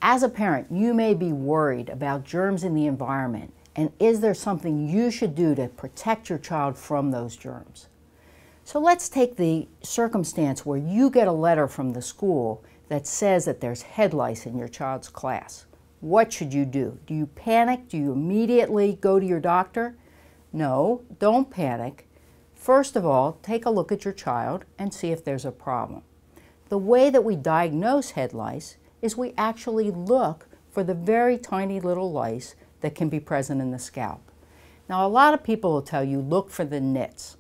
As a parent, you may be worried about germs in the environment, and is there something you should do to protect your child from those germs? So let's take the circumstance where you get a letter from the school that says that there's head lice in your child's class. What should you do? Do you panic? Do you immediately go to your doctor? No, don't panic. First of all, take a look at your child and see if there's a problem. The way that we diagnose head lice is we actually look for the very tiny little lice that can be present in the scalp. Now, a lot of people will tell you, look for the nits.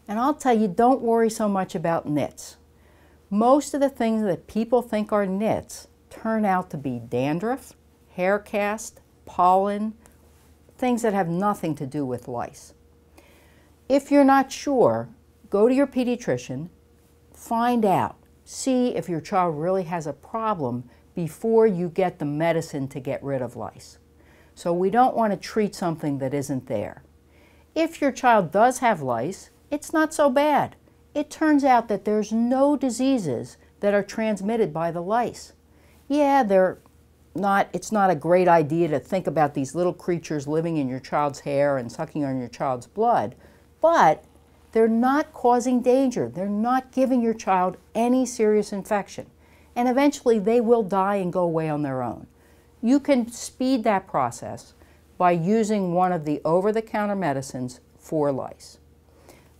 And I'll tell you, don't worry so much about nits. Most of the things that people think are nits turn out to be dandruff, hair cast, pollen, things that have nothing to do with lice. If you're not sure, go to your pediatrician, find out, see if your child really has a problem before you get the medicine to get rid of lice. So we don't want to treat something that isn't there. If your child does have lice, it's not so bad. It turns out that there's no diseases that are transmitted by the lice. Yeah, it's not a great idea to think about these little creatures living in your child's hair and sucking on your child's blood, but they're not causing danger. They're not giving your child any serious infection. And eventually they will die and go away on their own. You can speed that process by using one of the over-the-counter medicines for lice.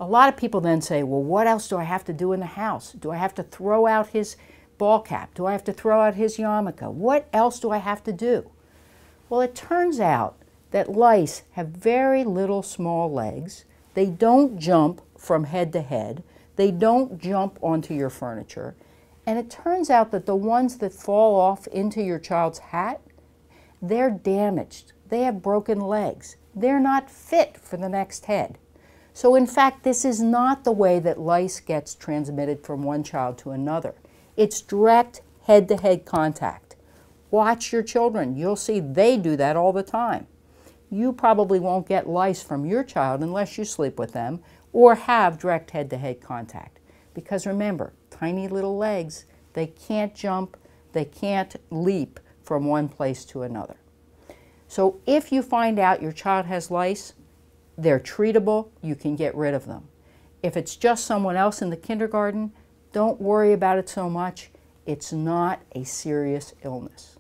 A lot of people then say, well, what else do I have to do in the house? Do I have to throw out his ball cap? Do I have to throw out his yarmulke? What else do I have to do? Well, it turns out that lice have very little small legs. They don't jump from head to head. They don't jump onto your furniture. And it turns out that the ones that fall off into your child's hat, they're damaged. They have broken legs. They're not fit for the next head. So in fact, this is not the way that lice gets transmitted from one child to another. It's direct head-to-head contact. Watch your children. You'll see they do that all the time. You probably won't get lice from your child unless you sleep with them or have direct head-to-head contact. Because remember, tiny little legs, they can't jump, they can't leap from one place to another. So if you find out your child has lice, they're treatable, you can get rid of them. If it's just someone else in the kindergarten, don't worry about it so much. It's not a serious illness.